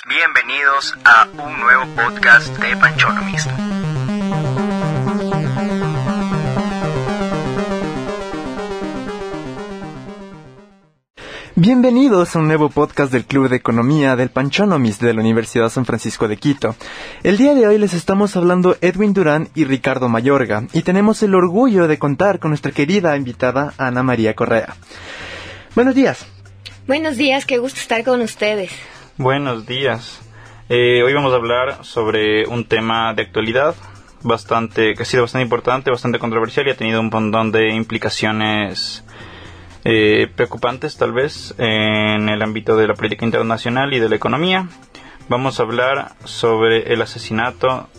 Bienvenidos a un nuevo podcast de Panchonomist. Bienvenidos a un nuevo podcast del Club de Economía del Panchonomist de la Universidad San Francisco de Quito. El día de hoy les estamos hablando Edwin Durán y Ricardo Mayorga, y tenemos el orgullo de contar con nuestra querida invitada Ana María Correa. Buenos días. Buenos días, qué gusto estar con ustedes. Buenos días. Hoy vamos a hablar sobre un tema de actualidad que ha sido bastante importante, bastante controversial y ha tenido un montón de implicaciones preocupantes tal vez en el ámbito de la política internacional y de la economía. Vamos a hablar sobre el asesinato,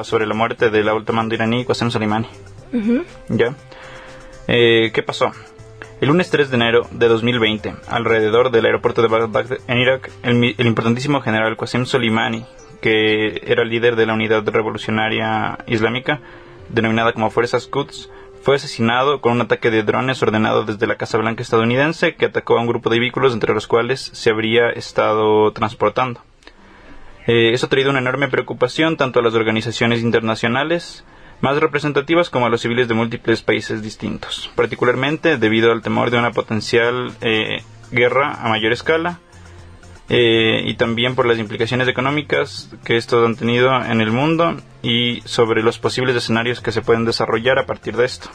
sobre la muerte del alto mando iraní Qasem Soleimani. ¿Ya? ¿Qué pasó? El lunes 3 de enero de 2020, alrededor del aeropuerto de Bagdad en Irak, el importantísimo general Qasem Soleimani, que era el líder de la unidad revolucionaria islámica, denominada como Fuerzas Quds, fue asesinado con un ataque de drones ordenado desde la Casa Blanca estadounidense, que atacó a un grupo de vehículos entre los cuales se habría estado transportando. Eso ha traído una enorme preocupación tanto a las organizaciones internacionales más representativas como a los civiles de múltiples países distintos, particularmente debido al temor de una potencial guerra a mayor escala y también por las implicaciones económicas que estos han tenido en el mundo y sobre los posibles escenarios que se pueden desarrollar a partir de esto.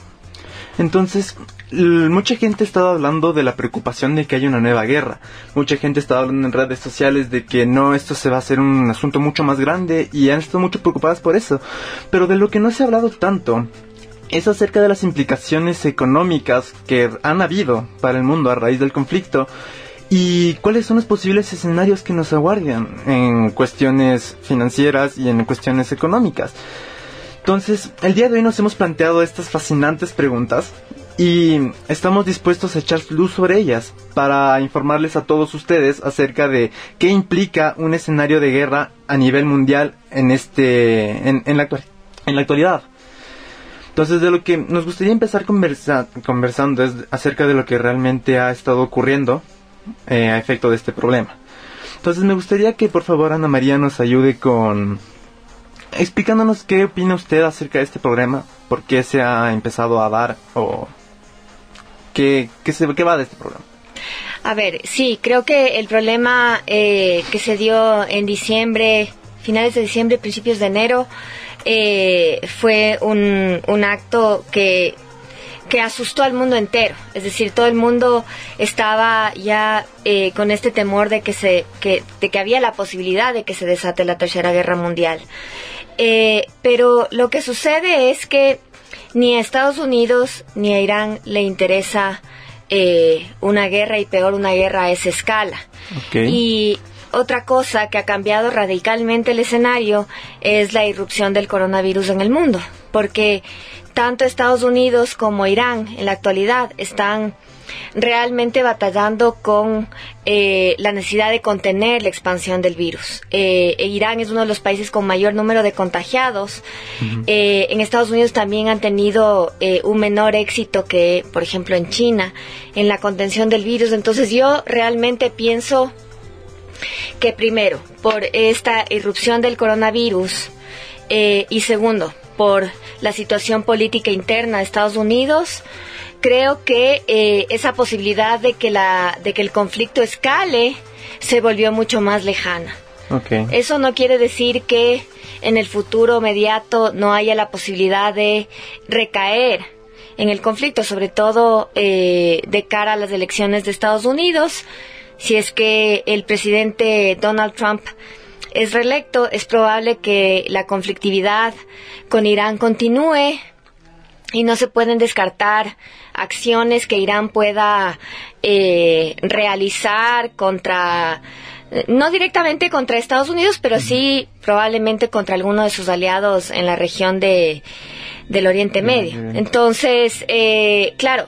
Entonces, mucha gente estaba hablando de la preocupación de que haya una nueva guerra. Mucha gente estaba hablando en redes sociales de que no, esto se va a hacer un asunto mucho más grande, y han estado mucho preocupadas por eso. Pero de lo que no se ha hablado tanto es acerca de las implicaciones económicas que han habido para el mundo a raíz del conflicto y cuáles son los posibles escenarios que nos aguardan en cuestiones financieras y en cuestiones económicas. Entonces, el día de hoy nos hemos planteado estas fascinantes preguntas y estamos dispuestos a echar luz sobre ellas para informarles a todos ustedes acerca de qué implica un escenario de guerra a nivel mundial en la actualidad. Entonces, de lo que nos gustaría empezar conversando es acerca de lo que realmente ha estado ocurriendo a efecto de este problema. Entonces, me gustaría que por favor Ana María nos ayude explicándonos qué opina usted acerca de este problema, por qué se ha empezado a dar o qué va de este problema. A ver, sí, creo que el problema que se dio en diciembre, finales de diciembre, principios de enero, fue un acto que asustó al mundo entero. Es decir, todo el mundo estaba ya con este temor de que había la posibilidad de que se desate la Tercera Guerra Mundial. Pero lo que sucede es que ni a Estados Unidos ni a Irán le interesa una guerra, y peor una guerra a esa escala. Okay. Y otra cosa que ha cambiado radicalmente el escenario es la irrupción del coronavirus en el mundo, porque tanto Estados Unidos como Irán en la actualidad están realmente batallando con la necesidad de contener la expansión del virus. Irán es uno de los países con mayor número de contagiados. En Estados Unidos también han tenido un menor éxito que, por ejemplo, en China, en la contención del virus. Entonces yo realmente pienso que primero, por esta irrupción del coronavirus, y segundo, por la situación política interna de Estados Unidos, creo que esa posibilidad de que el conflicto escale se volvió mucho más lejana. Okay. Eso no quiere decir que en el futuro inmediato no haya la posibilidad de recaer en el conflicto, sobre todo de cara a las elecciones de Estados Unidos. Si es que el presidente Donald Trump es reelecto, es probable que la conflictividad con Irán continúe y no se pueden descartar acciones que Irán pueda realizar no directamente contra Estados Unidos, pero sí probablemente contra alguno de sus aliados en la región del Oriente Medio. Entonces, claro,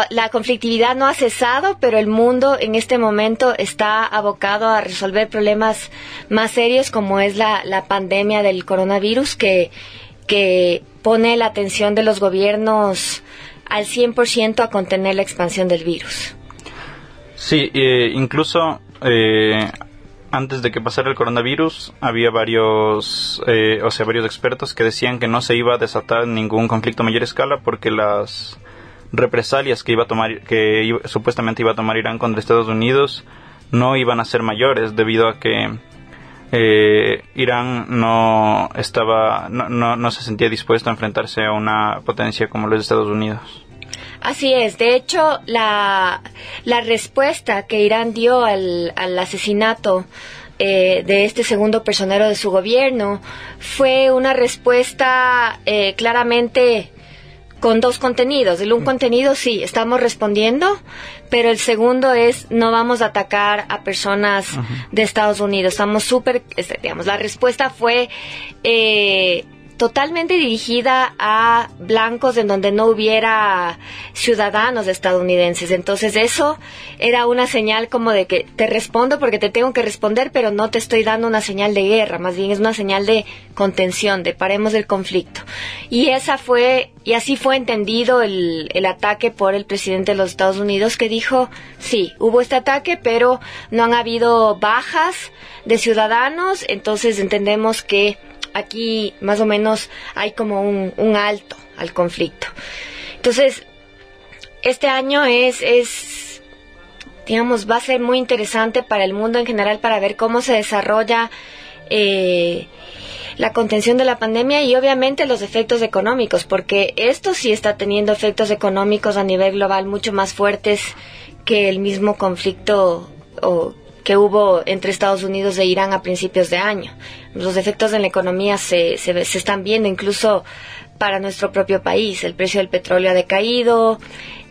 la conflictividad no ha cesado, pero el mundo en este momento está abocado a resolver problemas más serios, como es la pandemia del coronavirus, que pone la atención de los gobiernos al 100% a contener la expansión del virus. Sí, incluso antes de que pasara el coronavirus, había varios expertos que decían que no se iba a desatar ningún conflicto a mayor escala porque las represalias supuestamente iba a tomar Irán contra Estados Unidos no iban a ser mayores, debido a que Irán no se sentía dispuesto a enfrentarse a una potencia como los Estados Unidos. Así es. De hecho, la respuesta que Irán dio al asesinato de este segundo personero de su gobierno fue una respuesta claramente con dos contenidos. Un contenido, sí, estamos respondiendo, pero el segundo es, no vamos a atacar a personas de Estados Unidos. Estamos la respuesta fue totalmente dirigida a blancos en donde no hubiera ciudadanos estadounidenses. Entonces eso era una señal como de que te respondo porque te tengo que responder, pero no te estoy dando una señal de guerra, más bien es una señal de contención, de paremos el conflicto. Y así fue entendido el ataque por el presidente de los Estados Unidos, que dijo, sí, hubo este ataque, pero no han habido bajas de ciudadanos, entonces entendemos que aquí más o menos hay como un alto al conflicto. Entonces, este año digamos, va a ser muy interesante para el mundo en general para ver cómo se desarrolla la contención de la pandemia y obviamente los efectos económicos, porque esto sí está teniendo efectos económicos a nivel global mucho más fuertes que el mismo conflicto que hubo entre Estados Unidos e Irán a principios de año. Los efectos en la economía se están viendo incluso para nuestro propio país. El precio del petróleo ha decaído,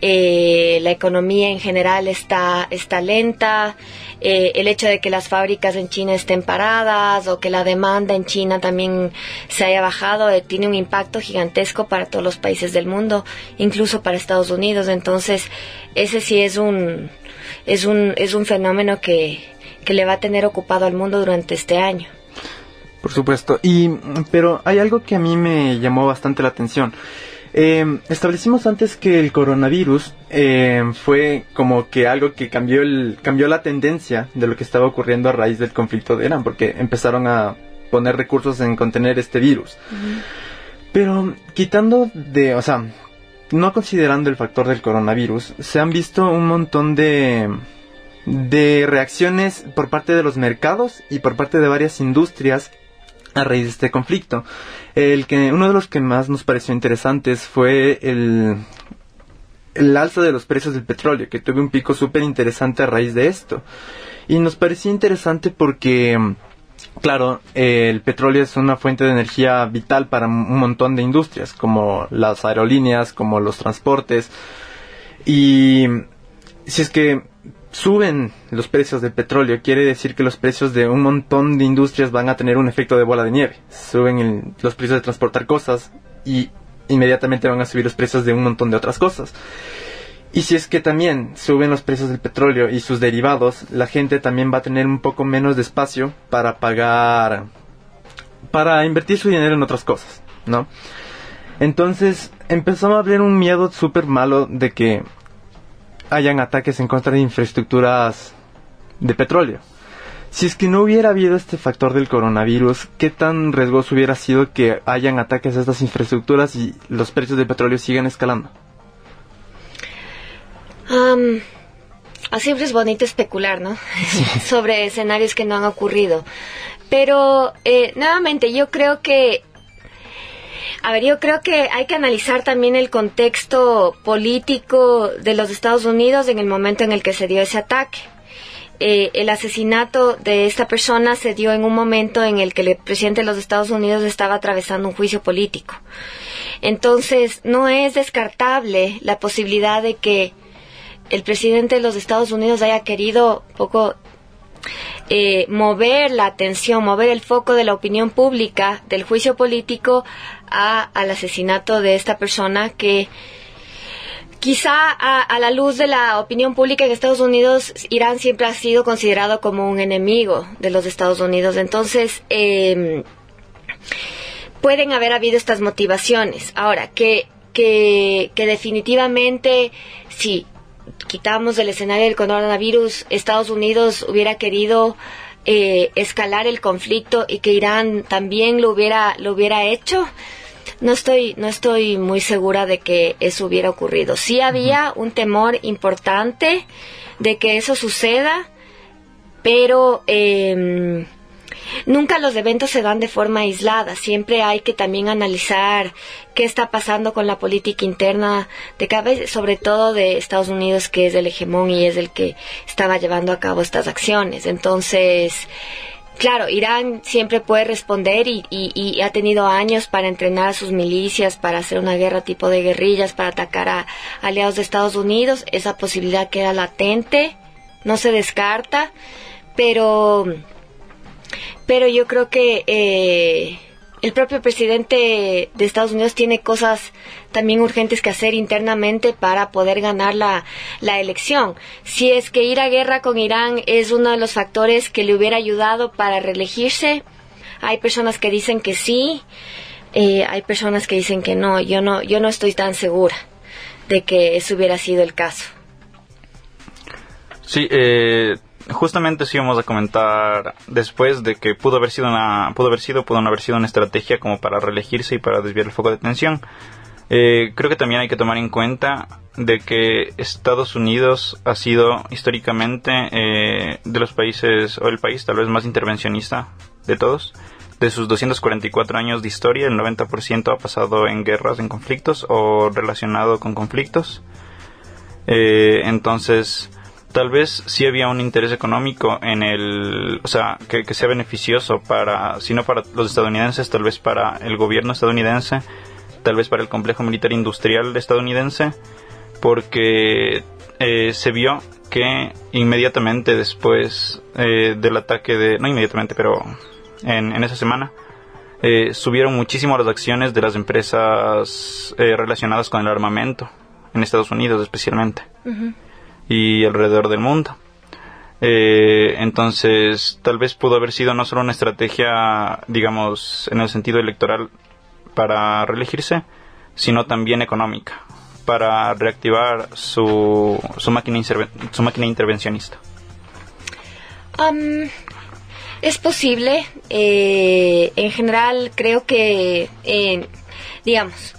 la economía en general está lenta, el hecho de que las fábricas en China estén paradas o que la demanda en China también se haya bajado tiene un impacto gigantesco para todos los países del mundo, incluso para Estados Unidos. Entonces, ese sí es un fenómeno que le va a tener ocupado al mundo durante este año. Por supuesto, pero hay algo que a mí me llamó bastante la atención. Establecimos antes que el coronavirus fue como que algo que cambió la tendencia de lo que estaba ocurriendo a raíz del conflicto de Irán, porque empezaron a poner recursos en contener este virus. Pero no considerando el factor del coronavirus, se han visto un montón de reacciones por parte de los mercados y por parte de varias industrias a raíz de este conflicto. Uno de los que más nos pareció interesantes fue el alza de los precios del petróleo, que tuvo un pico súper interesante a raíz de esto. Y nos parecía interesante porque, claro, el petróleo es una fuente de energía vital para un montón de industrias, como las aerolíneas, como los transportes. Y si es que suben los precios del petróleo, quiere decir que los precios de un montón de industrias van a tener un efecto de bola de nieve. Suben los precios de transportar cosas y inmediatamente van a subir los precios de un montón de otras cosas. Y si es que también suben los precios del petróleo y sus derivados, la gente también va a tener un poco menos de espacio para invertir su dinero en otras cosas, ¿no? Entonces empezó a haber un miedo súper malo de que hayan ataques en contra de infraestructuras de petróleo. Si es que no hubiera habido este factor del coronavirus, ¿qué tan riesgoso hubiera sido que hayan ataques a estas infraestructuras y los precios del petróleo sigan escalando? Siempre es bonito especular, ¿no? Sobre escenarios que no han ocurrido. Pero, nuevamente, yo creo que hay que analizar también el contexto político de los Estados Unidos en el momento en el que se dio ese ataque. El asesinato de esta persona se dio en un momento en el que el presidente de los Estados Unidos estaba atravesando un juicio político. Entonces, no es descartable la posibilidad de que el presidente de los Estados Unidos haya querido un poco mover la atención, mover el foco de la opinión pública del juicio político al asesinato de esta persona, que quizá a la luz de la opinión pública en Estados Unidos, Irán siempre ha sido considerado como un enemigo de los Estados Unidos. Entonces, pueden haber habido estas motivaciones. Ahora, que definitivamente, si quitamos del escenario del coronavirus, Estados Unidos hubiera querido escalar el conflicto y que Irán también lo hubiera hecho, no estoy muy segura de que eso hubiera ocurrido. Sí había un temor importante de que eso suceda, pero nunca los eventos se dan de forma aislada. Siempre hay que también analizar qué está pasando con la política interna de cada vez, sobre todo de Estados Unidos, que es el hegemón y es el que estaba llevando a cabo estas acciones. Entonces, claro, Irán siempre puede responder y ha tenido años para entrenar a sus milicias, para hacer una guerra tipo de guerrillas, para atacar a aliados de Estados Unidos. Esa posibilidad queda latente, no se descarta, pero yo creo que el propio presidente de Estados Unidos tiene cosas también urgentes que hacer internamente para poder ganar la elección. Si es que ir a guerra con Irán es uno de los factores que le hubiera ayudado para reelegirse, hay personas que dicen que sí, hay personas que dicen que no. Yo no estoy tan segura de que eso hubiera sido el caso. Sí, justamente sí vamos a comentar después de que pudo no haber sido una estrategia como para reelegirse y para desviar el foco de atención. Creo que también hay que tomar en cuenta de que Estados Unidos ha sido históricamente de los países, o el país tal vez más intervencionista de todos. De sus 244 años de historia, el 90% ha pasado en guerras, en conflictos o relacionado con conflictos. Entonces, tal vez sí había un interés económico en que sea beneficioso si no para los estadounidenses, tal vez para el gobierno estadounidense, tal vez para el complejo militar industrial estadounidense, porque se vio que inmediatamente después del ataque no inmediatamente, pero en esa semana, subieron muchísimo las acciones de las empresas relacionadas con el armamento, en Estados Unidos especialmente. Uh-huh. Y alrededor del mundo. Entonces, tal vez pudo haber sido no solo una estrategia, digamos, en el sentido electoral para reelegirse, sino también económica, para reactivar su máquina intervencionista. Es posible. En general, creo que, digamos,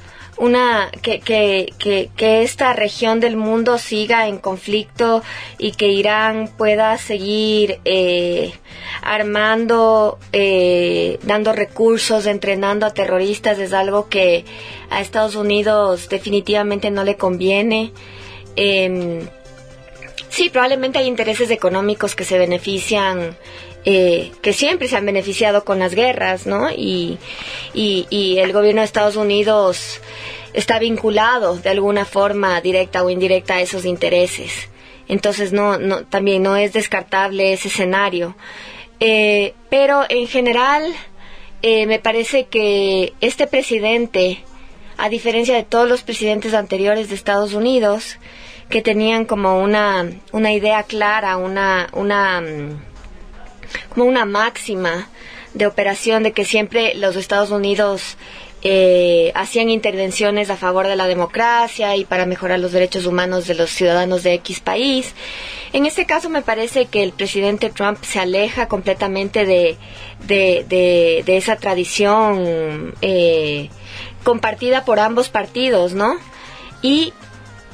que esta región del mundo siga en conflicto y que Irán pueda seguir armando, dando recursos, entrenando a terroristas, es algo que a Estados Unidos definitivamente no le conviene. Sí, probablemente hay intereses económicos que se benefician, que siempre se han beneficiado con las guerras, ¿no? Y el gobierno de Estados Unidos está vinculado de alguna forma directa o indirecta a esos intereses. Entonces también no es descartable ese escenario. Pero en general me parece que este presidente, a diferencia de todos los presidentes anteriores de Estados Unidos, que tenían como una idea clara, como una máxima de operación de que siempre los Estados Unidos hacían intervenciones a favor de la democracia y para mejorar los derechos humanos de los ciudadanos de X país. En este caso me parece que el presidente Trump se aleja completamente de esa tradición compartida por ambos partidos, ¿no? Y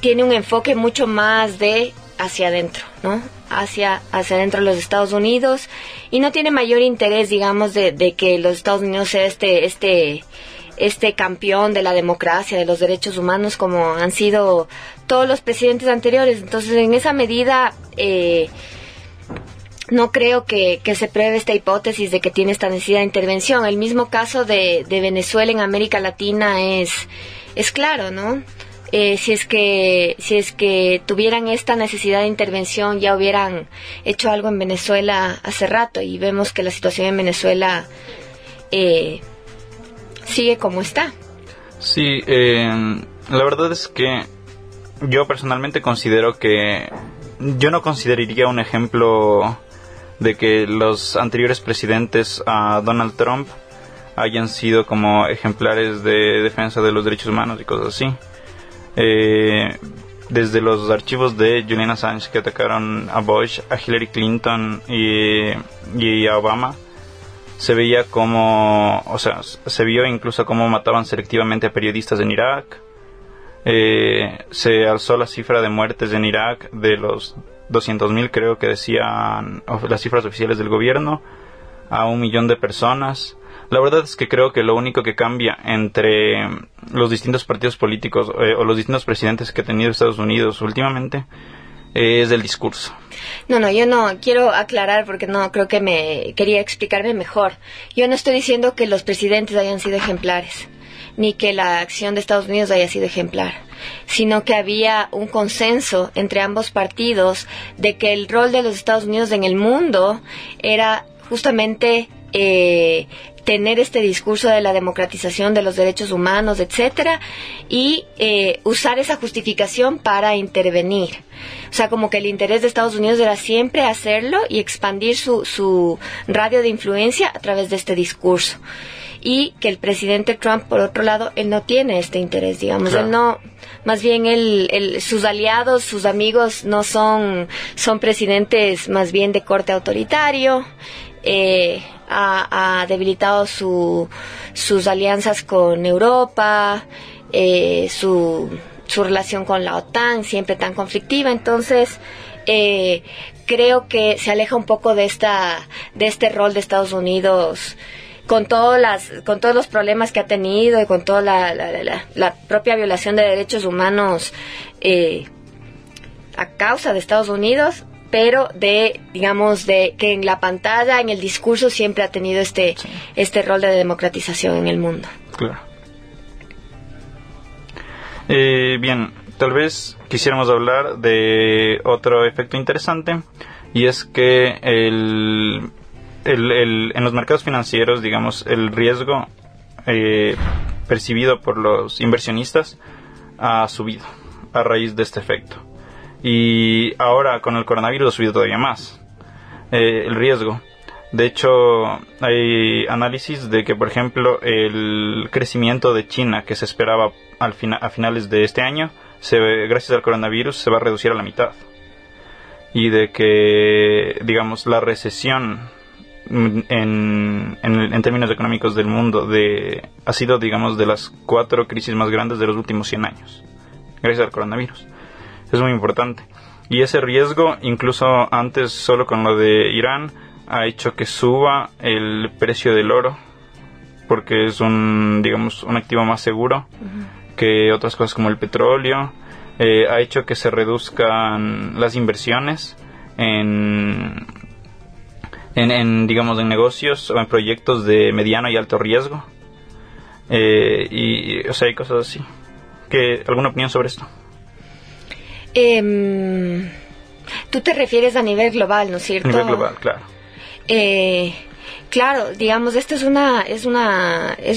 tiene un enfoque mucho más de hacia adentro, ¿no? Hacia adentro de los Estados Unidos, y no tiene mayor interés, digamos, de que los Estados Unidos sea este campeón de la democracia, de los derechos humanos, como han sido todos los presidentes anteriores. Entonces, en esa medida, no creo que se pruebe esta hipótesis de que tiene esta necesidad de intervención. El mismo caso de Venezuela en América Latina es claro, ¿no? Si es que tuvieran esta necesidad de intervención, ya hubieran hecho algo en Venezuela hace rato, y vemos que la situación en Venezuela sigue como está. Sí, la verdad es que yo personalmente considero que yo no consideraría un ejemplo de que los anteriores presidentes a Donald Trump hayan sido como ejemplares de defensa de los derechos humanos y cosas así. desde los archivos de Julian Assange que atacaron a Bush, a Hillary Clinton y a Obama, se veía como, o sea, se vio incluso cómo mataban selectivamente a periodistas en Irak. Se alzó la cifra de muertes en Irak de los 200.000, creo que decían las cifras oficiales del gobierno, a 1 millón de personas. La verdad es que creo que lo único que cambia entre los distintos partidos políticos o los distintos presidentes que ha tenido Estados Unidos últimamente es el discurso. No, yo no quiero aclarar porque no creo que quería explicarme mejor. Yo no estoy diciendo que los presidentes hayan sido ejemplares, ni que la acción de Estados Unidos haya sido ejemplar, sino que había un consenso entre ambos partidos de que el rol de los Estados Unidos en el mundo era justamente tener este discurso de la democratización de los derechos humanos, etcétera, y usar esa justificación para intervenir. O sea, como que el interés de Estados Unidos era siempre hacerlo y expandir su radio de influencia a través de este discurso. Y que el presidente Trump, por otro lado, él no tiene este interés, digamos. Claro. Él no, más bien sus aliados, sus amigos no son presidentes más bien de corte autoritario. Ha debilitado sus alianzas con Europa, su relación con la OTAN, siempre tan conflictiva. Entonces, creo que se aleja un poco de este rol de Estados Unidos, con todos los problemas que ha tenido y con toda la propia violación de derechos humanos a causa de Estados Unidos, pero digamos que en la pantalla, en el discurso, siempre ha tenido este rol de democratización en el mundo. Claro. Bien, tal vez quisiéramos hablar de otro efecto interesante, y es que en los mercados financieros, digamos, el riesgo percibido por los inversionistas ha subido a raíz de este efecto. Y ahora con el coronavirus ha subido todavía más el riesgo. De hecho, hay análisis de que, por ejemplo, el crecimiento de China que se esperaba a finales de este año, gracias al coronavirus, se va a reducir a la mitad. Y de que, digamos, la recesión en términos económicos del mundo ha sido, digamos, de las 4 crisis más grandes de los últimos 100 años, gracias al coronavirus. Es muy importante. Y ese riesgo, incluso antes, solo con lo de Irán, ha hecho que suba el precio del oro, porque es un activo más seguro que otras cosas como el petróleo. Ha hecho que se reduzcan las inversiones en negocios o en proyectos de mediano y alto riesgo. O sea, hay cosas así. ¿Alguna opinión sobre esto? Tú te refieres a nivel global, ¿no es cierto? A nivel global, claro. Claro, digamos, esto es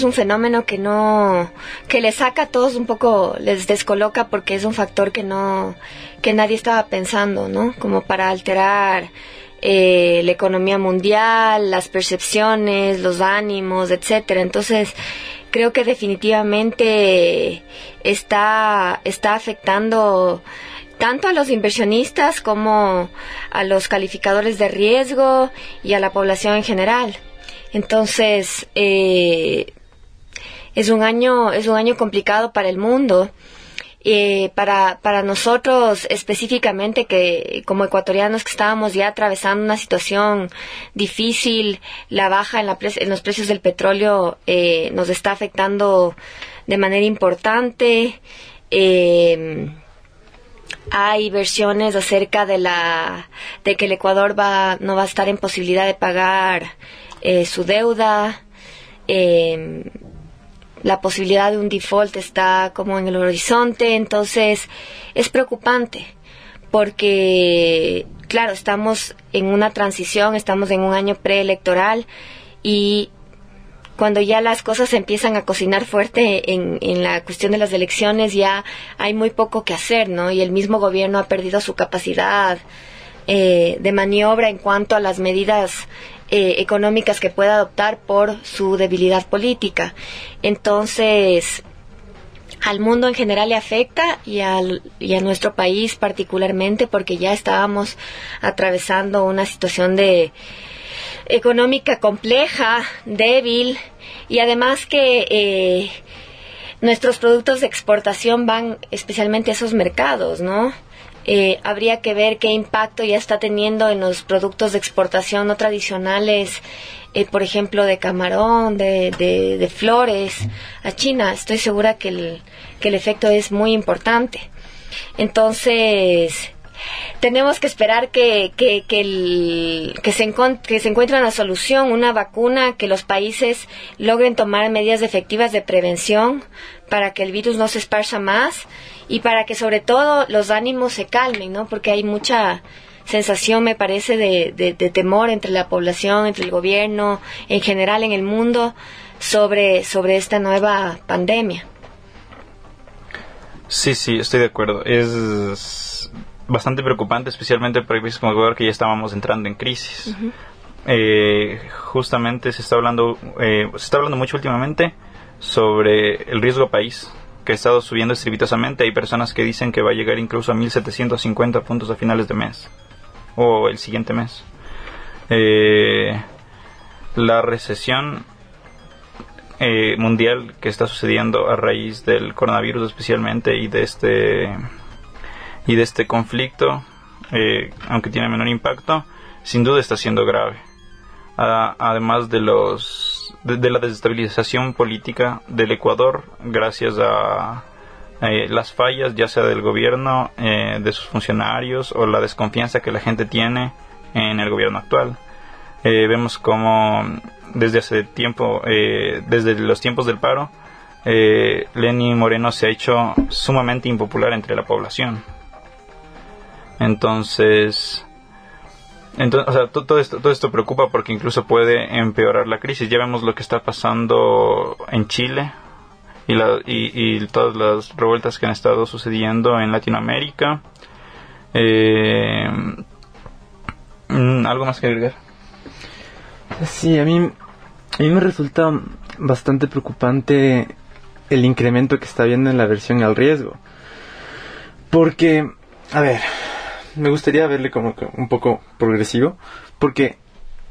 un fenómeno que les saca a todos un poco, les descoloca, porque es un factor que nadie estaba pensando, ¿no? Como para alterar la economía mundial, las percepciones, los ánimos, etcétera. Entonces, creo que definitivamente está afectando tanto a los inversionistas como a los calificadores de riesgo y a la población en general. Entonces, es un año complicado para el mundo. Para nosotros específicamente, que como ecuatorianos que estábamos ya atravesando una situación difícil, la baja en los precios del petróleo nos está afectando de manera importante. Hay versiones acerca de que el Ecuador no va a estar en posibilidad de pagar su deuda. La posibilidad de un default está como en el horizonte. Entonces es preocupante porque, claro, estamos en una transición, estamos en un año preelectoral, y cuando ya las cosas empiezan a cocinar fuerte en la cuestión de las elecciones, ya hay muy poco que hacer, ¿no? Y el mismo gobierno ha perdido su capacidad de maniobra en cuanto a las medidas económicas que pueda adoptar por su debilidad política. Entonces, al mundo en general le afecta y a nuestro país particularmente, porque ya estábamos atravesando una situación económica compleja, débil, y además que nuestros productos de exportación van especialmente a esos mercados, ¿no? Habría que ver qué impacto ya está teniendo en los productos de exportación no tradicionales, por ejemplo, de camarón, de flores a China. Estoy segura que el efecto es muy importante. Entonces, tenemos que esperar que se encuentre una solución, una vacuna, que los países logren tomar medidas efectivas de prevención para que el virus no se esparza más y para que sobre todo los ánimos se calmen, ¿no? Porque hay mucha sensación, me parece, de temor entre la población, entre el gobierno, en general en el mundo, sobre esta nueva pandemia. Sí, estoy de acuerdo. Es bastante preocupante, especialmente para países como Ecuador, que ya estábamos entrando en crisis. Uh-huh. Justamente se está hablando mucho últimamente sobre el riesgo país, que ha estado subiendo estrepitosamente. Hay personas que dicen que va a llegar incluso a 1.750 puntos a finales de mes o el siguiente mes. La recesión mundial que está sucediendo a raíz del coronavirus especialmente y de este conflicto, aunque tiene menor impacto, sin duda está siendo grave. Además de la desestabilización política del Ecuador, gracias a las fallas, ya sea del gobierno, de sus funcionarios, o la desconfianza que la gente tiene en el gobierno actual. Vemos como desde hace tiempo, desde los tiempos del paro, Lenín Moreno se ha hecho sumamente impopular entre la población. Entonces, o sea, todo esto preocupa, porque incluso puede empeorar la crisis. Ya vemos lo que está pasando en Chile y todas las revueltas que han estado sucediendo en Latinoamérica. ¿Algo más que agregar? Sí, a mí me resulta bastante preocupante el incremento que está habiendo en la aversión al riesgo. Porque, a ver, me gustaría verle como que un poco progresivo, porque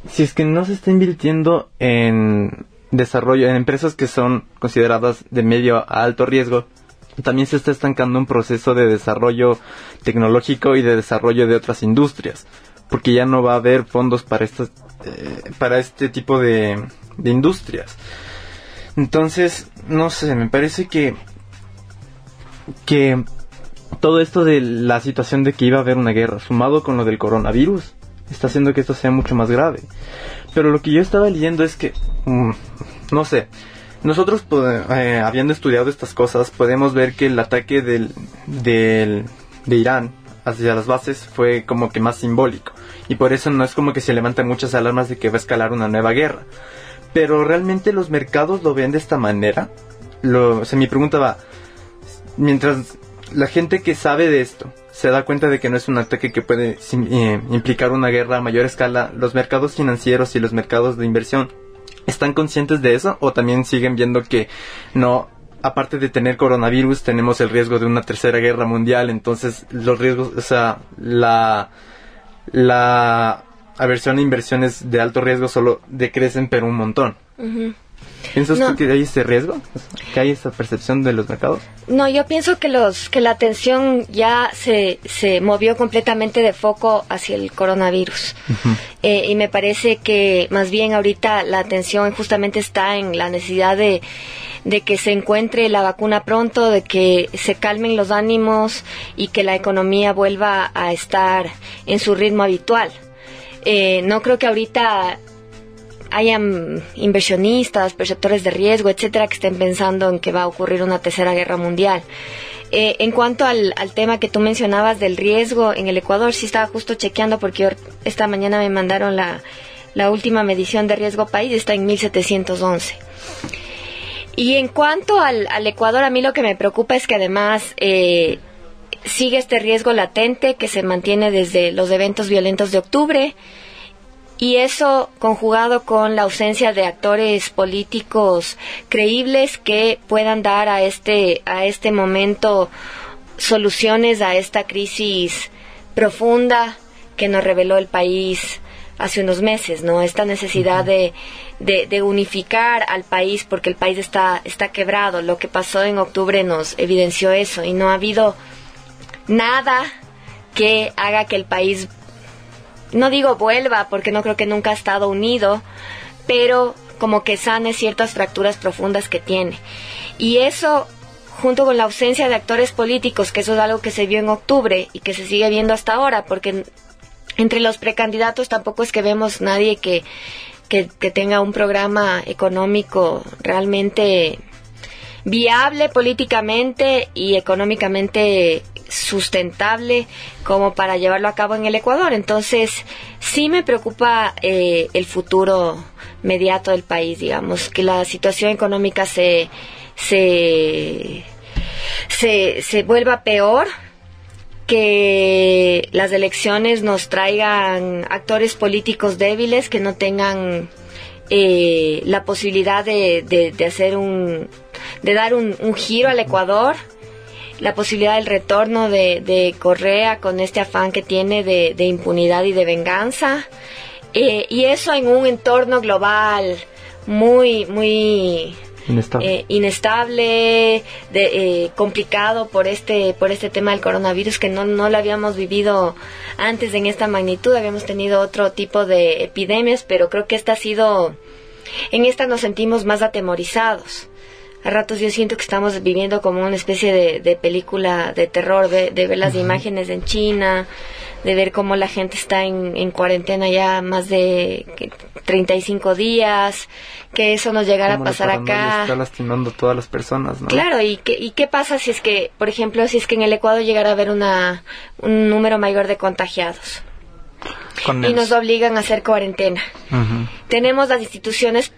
si es que no se está invirtiendo en desarrollo, en empresas que son consideradas de medio a alto riesgo, también se está estancando un proceso de desarrollo tecnológico y de desarrollo de otras industrias, porque ya no va a haber fondos para este tipo de industrias. Entonces, no sé, me parece que todo esto de la situación de que iba a haber una guerra, sumado con lo del coronavirus, está haciendo que esto sea mucho más grave. Pero lo que yo estaba leyendo es que, no sé, nosotros habiendo estudiado estas cosas, podemos ver que el ataque de Irán hacia las bases fue como que más simbólico, y por eso no es como que se levantan muchas alarmas de que va a escalar una nueva guerra. Pero realmente los mercados lo ven de esta manera. Mi pregunta va, mientras la gente que sabe de esto se da cuenta de que no es un ataque que puede implicar una guerra a mayor escala, ¿los mercados financieros y los mercados de inversión están conscientes de eso? ¿O también siguen viendo que no, aparte de tener coronavirus, tenemos el riesgo de una tercera guerra mundial? Entonces los riesgos, o sea, la aversión a inversiones de alto riesgo solo decrecen, pero un montón. Uh-huh. ¿Piensas tú que hay ese riesgo? ¿Que hay esa percepción de los mercados? No, yo pienso que la atención ya se movió completamente de foco hacia el coronavirus. Uh-huh. Y me parece que más bien ahorita la atención justamente está en la necesidad de que se encuentre la vacuna pronto, de que se calmen los ánimos y que la economía vuelva a estar en su ritmo habitual. No creo que ahorita hayan inversionistas, perceptores de riesgo, etcétera, que estén pensando en que va a ocurrir una tercera guerra mundial. En cuanto al tema que tú mencionabas del riesgo en el Ecuador, sí estaba justo chequeando, porque esta mañana me mandaron la última medición de riesgo país, está en 1711. Y en cuanto al Ecuador, a mí lo que me preocupa es que además sigue este riesgo latente que se mantiene desde los eventos violentos de octubre, Y eso conjugado con la ausencia de actores políticos creíbles que puedan dar a este momento soluciones a esta crisis profunda que nos reveló el país hace unos meses, ¿no? Esta necesidad de unificar al país porque el país está quebrado. Lo que pasó en octubre nos evidenció eso y no ha habido nada que haga que el país, no digo vuelva porque no creo que nunca ha estado unido, pero como que sane ciertas fracturas profundas que tiene. Y eso, junto con la ausencia de actores políticos, que eso es algo que se vio en octubre y que se sigue viendo hasta ahora, porque entre los precandidatos tampoco es que vemos nadie que tenga un programa económico realmente viable políticamente y económicamente sustentable como para llevarlo a cabo en el Ecuador. Entonces sí me preocupa el futuro inmediato del país, digamos, que la situación económica se vuelva peor, que las elecciones nos traigan actores políticos débiles que no tengan la posibilidad de hacer de dar un giro al Ecuador, la posibilidad del retorno de Correa con este afán que tiene de impunidad y de venganza, y eso en un entorno global muy inestable, complicado por este tema del coronavirus, que no lo habíamos vivido antes en esta magnitud. Habíamos tenido otro tipo de epidemias, pero creo que en esta nos sentimos más atemorizados. A ratos yo siento que estamos viviendo como una especie de película de terror, de ver las imágenes en China, de ver cómo la gente está en cuarentena ya más de 35 días, que eso nos llegara a pasar acá. Está lastimando a todas las personas, ¿no? Claro, ¿y qué pasa si es que, por ejemplo, si es que en el Ecuador llegara a haber un número mayor de contagiados? Y nos obligan a hacer cuarentena. Tenemos las instituciones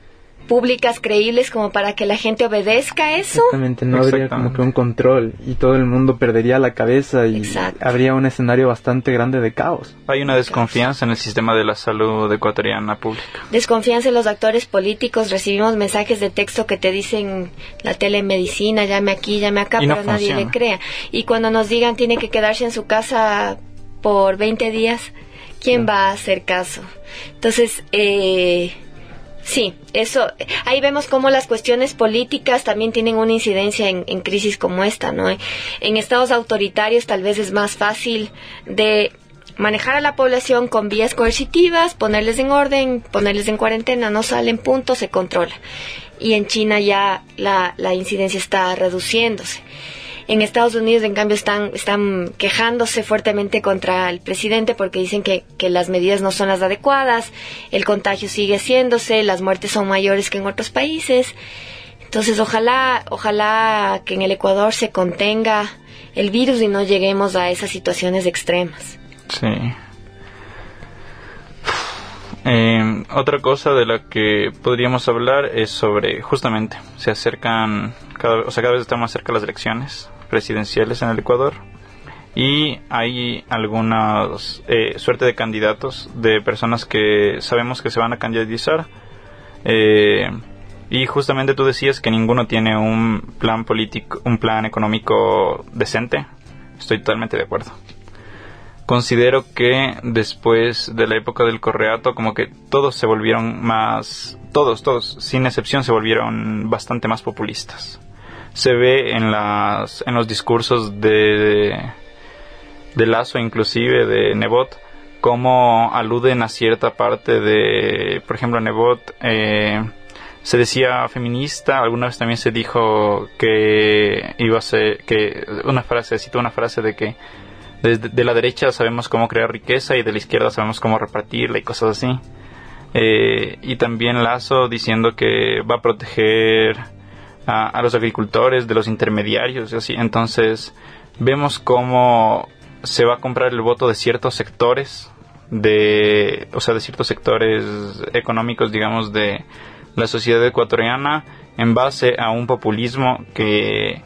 públicas creíbles como para que la gente obedezca eso. Exactamente, no habría como que un control y todo el mundo perdería la cabeza y habría un escenario bastante grande de caos. Hay una desconfianza en el sistema de la salud ecuatoriana pública. Desconfianza en los actores políticos. Recibimos mensajes de texto que te dicen la telemedicina, llame aquí, llame acá, pero nadie le crea. Y cuando nos digan tiene que quedarse en su casa por 20 días, ¿quién va a hacer caso? Entonces, sí, eso, ahí vemos cómo las cuestiones políticas también tienen una incidencia en crisis como esta, ¿no? En estados autoritarios tal vez es más fácil de manejar a la población con vías coercitivas, ponerles en orden, ponerles en cuarentena, no salen, punto, se controla. Y en China ya la incidencia está reduciéndose. En Estados Unidos, en cambio, están quejándose fuertemente contra el presidente porque dicen que las medidas no son las adecuadas, el contagio sigue haciéndose, las muertes son mayores que en otros países. Entonces, ojalá que en el Ecuador se contenga el virus y no lleguemos a esas situaciones extremas. Sí. Otra cosa de la que podríamos hablar es sobre, justamente, se acercan, cada vez están más cerca las elecciones presidenciales en el Ecuador y hay algunas suerte de candidatos, de personas que sabemos que se van a candidatizar, y justamente tú decías que ninguno tiene un plan político, un plan económico decente. Estoy totalmente de acuerdo. Considero que después de la época del Correato, como que todos se volvieron todos, sin excepción, se volvieron bastante más populistas. Se ve en los discursos de Lasso, inclusive de Nebot, cómo aluden a cierta parte de, por ejemplo, Nebot se decía feminista. Alguna vez también se dijo que iba a ser, que citó una frase de que de la derecha sabemos cómo crear riqueza y de la izquierda sabemos cómo repartirla y cosas así. Y también Lasso diciendo que va a proteger a los agricultores de los intermediarios y así. Entonces vemos cómo se va a comprar el voto de ciertos sectores de ciertos sectores económicos, digamos, de la sociedad ecuatoriana, en base a un populismo que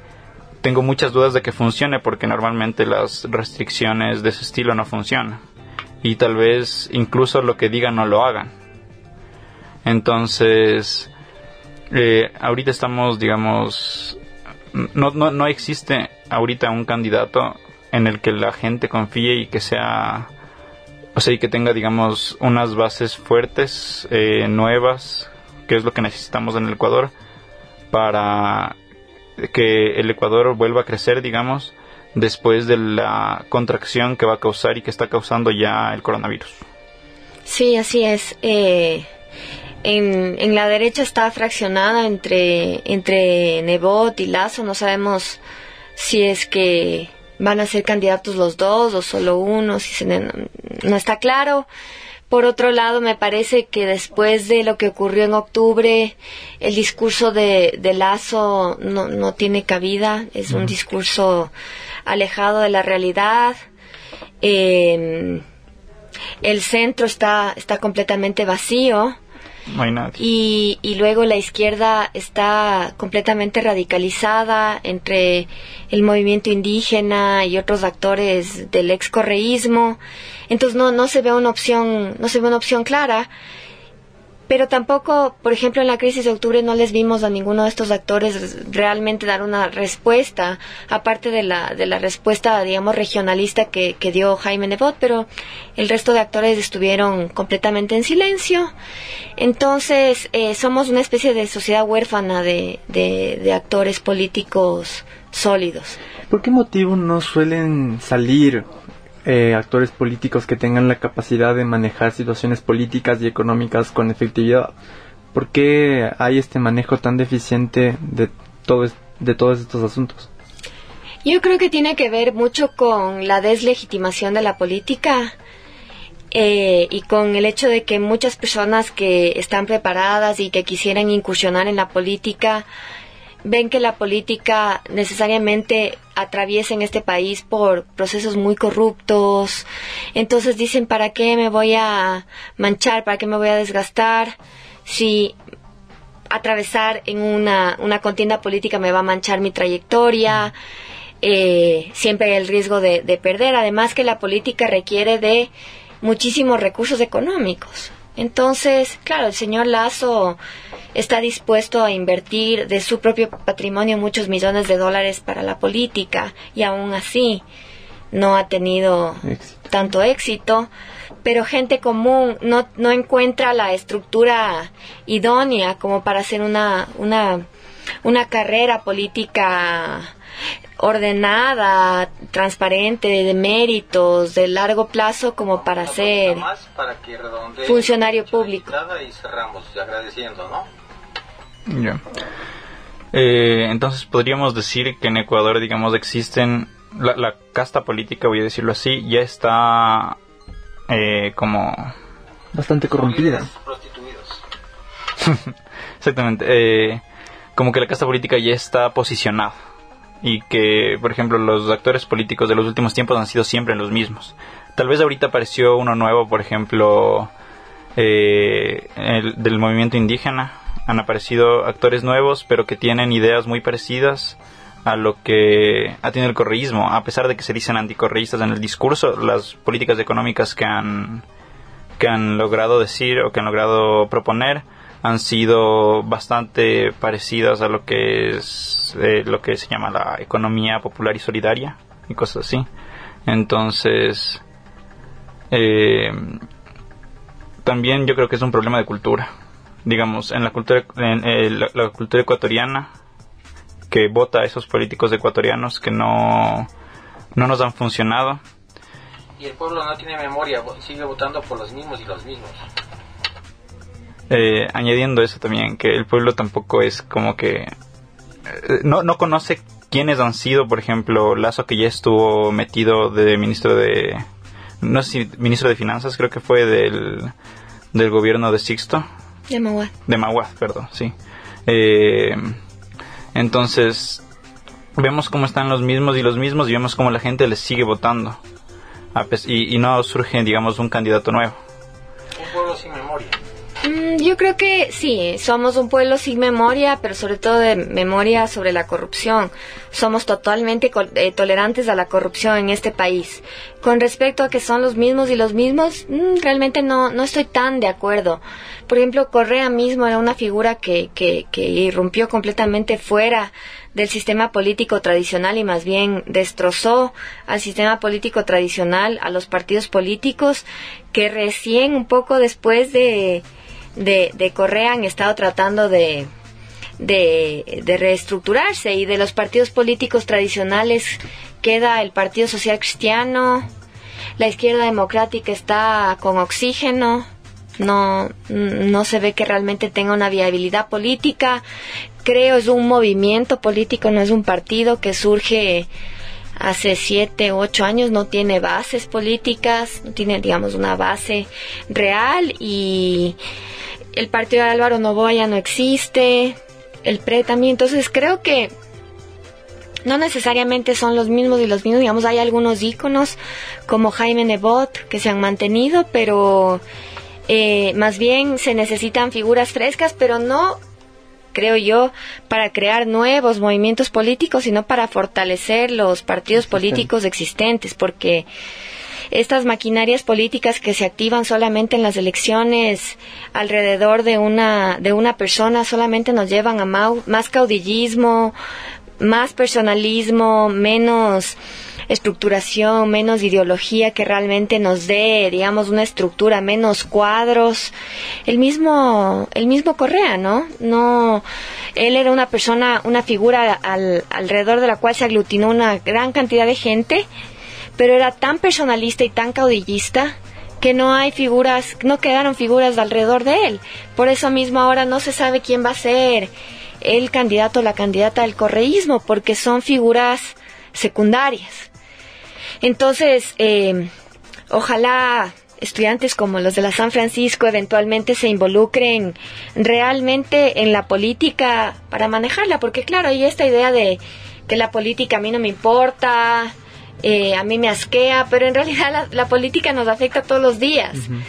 tengo muchas dudas de que funcione, porque normalmente las restricciones de ese estilo no funcionan. y tal vez incluso lo que digan no lo hagan. Entonces, ahorita estamos, digamos, no existe ahorita un candidato en el que la gente confíe y que sea, o sea, y que tenga, digamos, unas bases fuertes, nuevas, que es lo que necesitamos en el Ecuador para que el Ecuador vuelva a crecer, digamos, después de la contracción que va a causar y que está causando ya el coronavirus. Sí, así es. En la derecha está fraccionada entre Nebot y Lasso. No sabemos si es que van a ser candidatos los dos o solo uno, no está claro. Por otro lado, me parece que después de lo que ocurrió en octubre, el discurso de Lasso no tiene cabida. Es un discurso alejado de la realidad. El centro está completamente vacío. No hay nadie. Y luego la izquierda está completamente radicalizada entre el movimiento indígena y otros actores del excorreísmo. Entonces no se ve una opción clara. Pero tampoco, por ejemplo, en la crisis de octubre no les vimos a ninguno de estos actores realmente dar una respuesta, aparte de la respuesta, digamos, regionalista que dio Jaime Nebot, pero el resto de actores estuvieron completamente en silencio. Entonces, somos una especie de sociedad huérfana de actores políticos sólidos. ¿Por qué motivo no suelen salir actores políticos que tengan la capacidad de manejar situaciones políticas y económicas con efectividad? ¿Por qué hay este manejo tan deficiente de todos estos asuntos? Yo creo que tiene que ver mucho con la deslegitimación de la política y con el hecho de que muchas personas que están preparadas y que quisieran incursionar en la política ven que la política necesariamente atraviesa en este país por procesos muy corruptos. Entonces dicen, ¿para qué me voy a manchar? ¿Para qué me voy a desgastar? Si atravesar en una contienda política me va a manchar mi trayectoria. Siempre hay el riesgo de perder. Además que la política requiere de muchísimos recursos económicos. Entonces, claro, el señor Lasso está dispuesto a invertir de su propio patrimonio muchos millones de dólares para la política y aún así no ha tenido tanto éxito. Pero gente común no encuentra la estructura idónea como para hacer una carrera política ordenada, transparente, de méritos, de largo plazo, como para ser funcionario público. Y cerramos agradeciendo, ¿no? Ya. Entonces podríamos decir que en Ecuador, digamos, existen la casta política, voy a decirlo así, ya está como bastante corrompida. Prostituidos. Exactamente. Como que la casta política ya está posicionada. Y que, por ejemplo, los actores políticos de los últimos tiempos han sido siempre los mismos. Tal vez ahorita apareció uno nuevo, por ejemplo, del movimiento indígena. Han aparecido actores nuevos, pero que tienen ideas muy parecidas a lo que ha tenido el correísmo. A pesar de que se dicen anticorreístas en el discurso, las políticas económicas que han logrado decir o que han logrado proponer han sido bastante parecidas a lo que es lo que se llama la economía popular y solidaria y cosas así. Entonces, también yo creo que es un problema de cultura. Digamos, en la cultura ecuatoriana, que vota a esos políticos ecuatorianos que no nos han funcionado. Y el pueblo no tiene memoria, sigue votando por los mismos y los mismos. Añadiendo eso también, que el pueblo tampoco es como que no conoce quiénes han sido, por ejemplo, Lasso, que ya estuvo metido de ministro de, no sé si ministro de Finanzas, creo que fue del gobierno de Sixto. De Maguad, perdón, sí. Entonces, vemos cómo están los mismos y y vemos cómo la gente les sigue votando. Y no surge, digamos, un candidato nuevo. Un pueblo sin memoria. Yo creo que sí, somos un pueblo sin memoria, pero sobre todo de memoria sobre la corrupción. Somos totalmente tolerantes a la corrupción en este país. Con respecto a que son los mismos y los mismos, realmente no estoy tan de acuerdo. Por ejemplo, Correa mismo era una figura que irrumpió completamente fuera del sistema político tradicional y más bien destrozó al sistema político tradicional, a los partidos políticos, que recién un poco después de Correa han estado tratando de reestructurarse, y de los partidos políticos tradicionales queda el Partido Social Cristiano, la Izquierda Democrática está con oxígeno, no se ve que realmente tenga una viabilidad política. Creo es un movimiento político, no es un partido que surge hace 7, 8 años, no tiene bases políticas, no tiene, digamos, una base real, y el partido de Álvaro Noboa ya no existe, el PRE también. Entonces creo que no necesariamente son los mismos y los mismos, digamos, hay algunos íconos como Jaime Nebot que se han mantenido, pero más bien se necesitan figuras frescas, pero no, creo yo, para crear nuevos movimientos políticos, sino para fortalecer los partidos políticos existentes, porque estas maquinarias políticas que se activan solamente en las elecciones alrededor de una persona solamente nos llevan a más caudillismo, más personalismo, menos estructuración, menos ideología que realmente nos dé, digamos, una estructura, menos cuadros. El mismo Correa, ¿no? Él era una persona, una figura alrededor de la cual se aglutinó una gran cantidad de gente, pero era tan personalista y tan caudillista que no quedaron figuras alrededor de él. Por eso mismo ahora no se sabe quién va a ser el candidato o la candidata del correísmo, porque son figuras secundarias. Entonces, ojalá estudiantes como los de la San Francisco eventualmente se involucren realmente en la política para manejarla, porque claro, hay esta idea de que la política a mí no me importa, a mí me asquea, pero en realidad la política nos afecta todos los días. Uh-huh.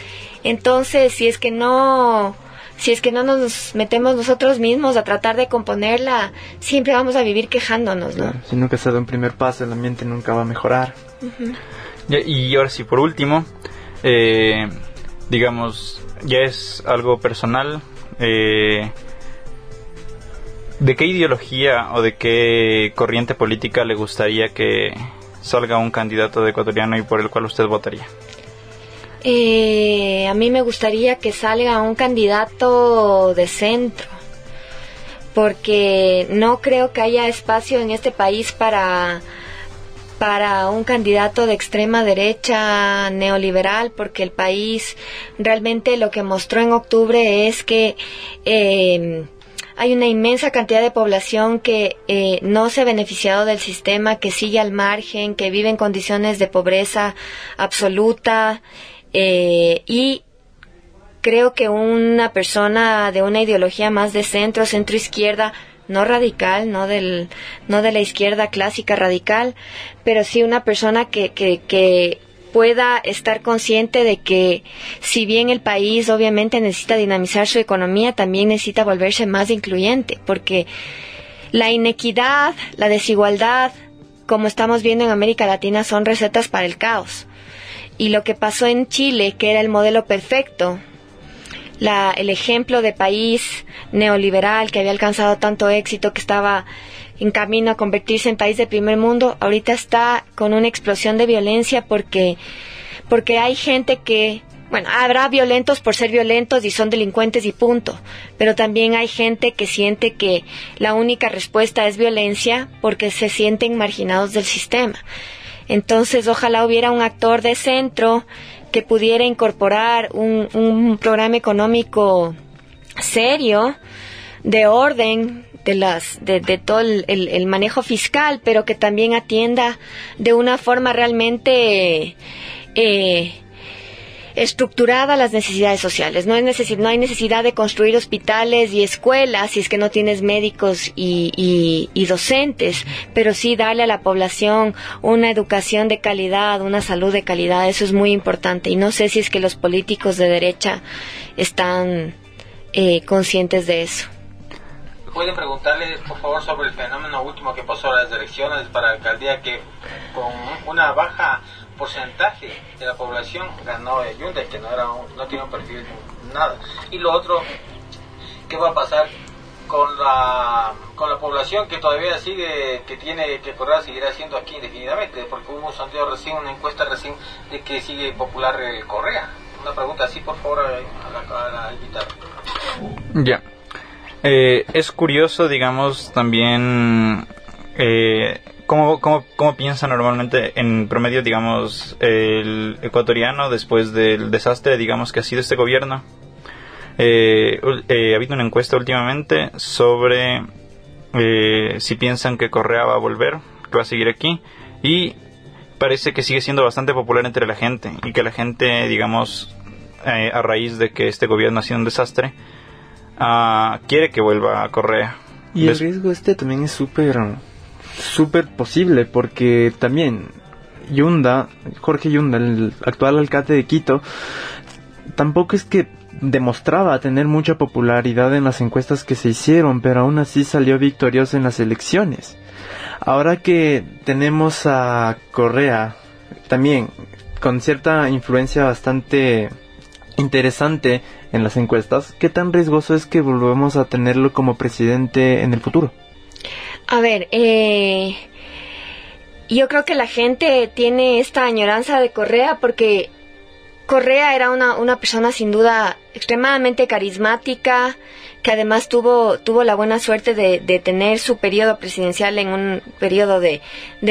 Entonces, si es que no nos metemos nosotros mismos a tratar de componerla, siempre vamos a vivir quejándonos, ¿no? Claro, si nunca se da un primer paso, el ambiente nunca va a mejorar. Uh-huh. Y ahora sí, por último, digamos, ya es algo personal. ¿De qué ideología o de qué corriente política le gustaría que salga un candidato de ecuatoriano y por el cual usted votaría? A mí me gustaría que salga un candidato de centro, porque no creo que haya espacio en este país para un candidato de extrema derecha neoliberal, porque el país realmente lo que mostró en octubre es que hay una inmensa cantidad de población que no se ha beneficiado del sistema, que sigue al margen, que vive en condiciones de pobreza absoluta. Y creo que una persona de una ideología más de centro izquierda, no radical, no de la izquierda clásica radical, pero sí una persona que pueda estar consciente de que si bien el país obviamente necesita dinamizar su economía, también necesita volverse más incluyente, porque la inequidad, la desigualdad, como estamos viendo en América Latina, son recetas para el caos. Y lo que pasó en Chile, que era el modelo perfecto, el ejemplo de país neoliberal que había alcanzado tanto éxito, que estaba en camino a convertirse en país de primer mundo, ahorita está con una explosión de violencia porque hay gente que, bueno, habrá violentos por ser violentos y son delincuentes y punto, pero también hay gente que siente que la única respuesta es violencia porque se sienten marginados del sistema. Entonces, ojalá hubiera un actor de centro que pudiera incorporar un programa económico serio, de orden, de todo el manejo fiscal, pero que también atienda de una forma realmente estructurada las necesidades sociales. No hay necesidad de construir hospitales y escuelas si es que no tienes médicos y docentes, pero sí darle a la población una educación de calidad, una salud de calidad. Eso es muy importante, y no sé si es que los políticos de derecha están conscientes de eso. Pueden preguntarle, por favor, sobre el fenómeno último que pasó a las elecciones para la alcaldía, que con una baja porcentaje de la población ganó Yunda, que no tiene un perfil nada. Y lo otro, ¿qué va a pasar con la población que todavía sigue, que tiene que Correa seguirá haciendo aquí indefinidamente? Porque hubo un sondeo recién, una encuesta recién de que sigue popular Correa. Una pregunta así, por favor, a la invitada. Ya. Es curioso, digamos, también cómo piensa normalmente en promedio, digamos, el ecuatoriano después del desastre, digamos, que ha sido este gobierno. Ha habido una encuesta últimamente sobre si piensan que Correa va a volver, que va a seguir aquí, y parece que sigue siendo bastante popular entre la gente, y que la gente, digamos, a raíz de que este gobierno ha sido un desastre, quiere que vuelva a Correa. Y el riesgo también es súper posible, porque también Jorge Yunda, el actual alcalde de Quito, tampoco es que demostraba tener mucha popularidad en las encuestas que se hicieron, pero aún así salió victorioso en las elecciones. Ahora que tenemos a Correa también con cierta influencia bastante interesante en las encuestas, ¿qué tan riesgoso es que volvamos a tenerlo como presidente en el futuro? A ver, yo creo que la gente tiene esta añoranza de Correa porque Correa era una persona sin duda extremadamente carismática, que además tuvo la buena suerte de tener su periodo presidencial en un periodo de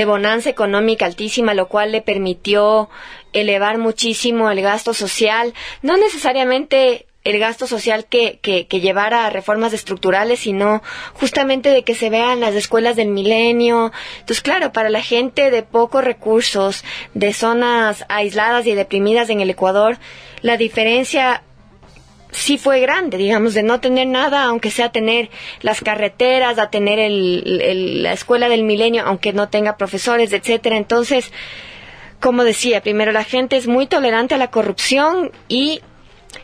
bonanza económica altísima, lo cual le permitió elevar muchísimo el gasto social, no necesariamente el gasto social que llevara a reformas estructurales, sino justamente de que se vean las escuelas del milenio. Entonces, claro, para la gente de pocos recursos, de zonas aisladas y deprimidas en el Ecuador, la diferencia sí fue grande, digamos, de no tener nada, aunque sea tener las carreteras, a tener la escuela del milenio, aunque no tenga profesores, etcétera. Entonces, como decía, primero, la gente es muy tolerante a la corrupción y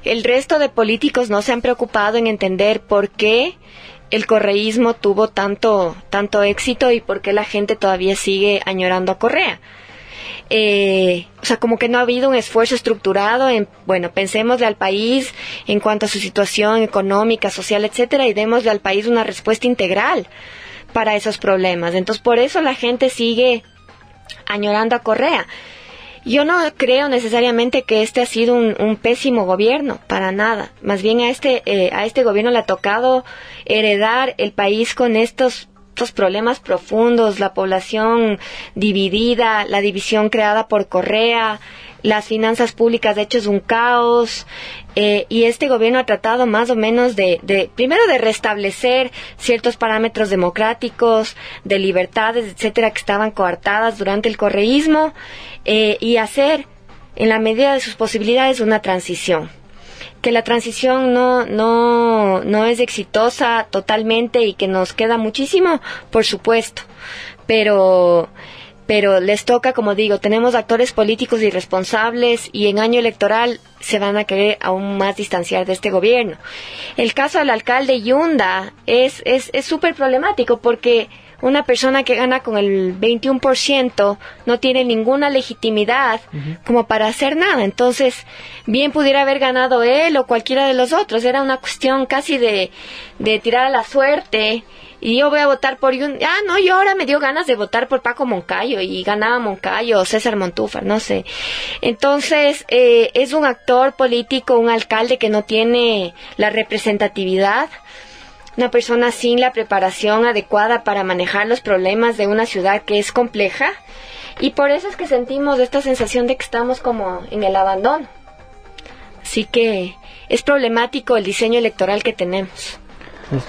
el resto de políticos no se han preocupado en entender por qué el correísmo tuvo tanto éxito y por qué la gente todavía sigue añorando a Correa. O sea, como que no ha habido un esfuerzo estructurado en, bueno, pensémosle al país en cuanto a su situación económica, social, etcétera, y démosle al país una respuesta integral para esos problemas. Entonces, por eso la gente sigue añorando a Correa. Yo no creo necesariamente que ha sido un pésimo gobierno, para nada. Más bien a este gobierno le ha tocado heredar el país con estos problemas profundos, la población dividida, la división creada por Correa, las finanzas públicas de hecho es un caos, y este gobierno ha tratado más o menos primero de restablecer ciertos parámetros democráticos, de libertades, etcétera, que estaban coartadas durante el correísmo, y hacer, en la medida de sus posibilidades, una transición. Que la transición no es exitosa totalmente y que nos queda muchísimo, por supuesto, pero les toca, como digo, tenemos actores políticos irresponsables y en año electoral se van a querer aún más distanciar de este gobierno. El caso del alcalde Yunda es súper problemático porque una persona que gana con el 21% no tiene ninguna legitimidad como para hacer nada. Entonces, bien pudiera haber ganado él o cualquiera de los otros. Era una cuestión casi de tirar a la suerte. Y yo voy a votar por yo ahora me dio ganas de votar por Paco Moncayo y ganaba Moncayo o César Montúfar, no sé. Entonces, es un actor político, un alcalde que no tiene la representatividad, una persona sin la preparación adecuada para manejar los problemas de una ciudad que es compleja, y por eso es que sentimos esta sensación de que estamos como en el abandono. Así que es problemático el diseño electoral que tenemos.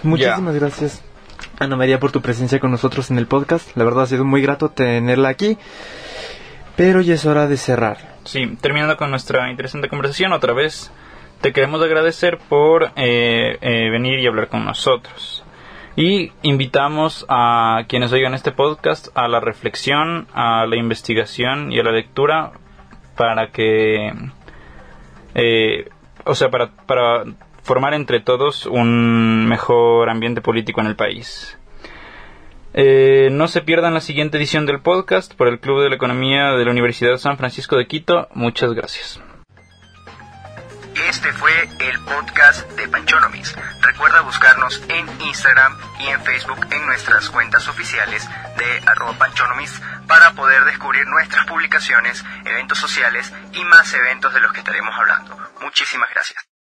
Muchísimas gracias, Ana María, por tu presencia con nosotros en el podcast. La verdad ha sido muy grato tenerla aquí, pero ya es hora de cerrar. Sí, terminando con nuestra interesante conversación, otra vez te queremos agradecer por venir y hablar con nosotros. Y invitamos a quienes oigan este podcast a la reflexión, a la investigación y a la lectura para que, para formar entre todos un mejor ambiente político en el país. No se pierdan la siguiente edición del podcast por el Club de la Economía de la Universidad San Francisco de Quito. Muchas gracias. Este fue el podcast de Panchonomies. Recuerda buscarnos en Instagram y en Facebook en nuestras cuentas oficiales de @Panchonomies para poder descubrir nuestras publicaciones, eventos sociales y más eventos de los que estaremos hablando. Muchísimas gracias.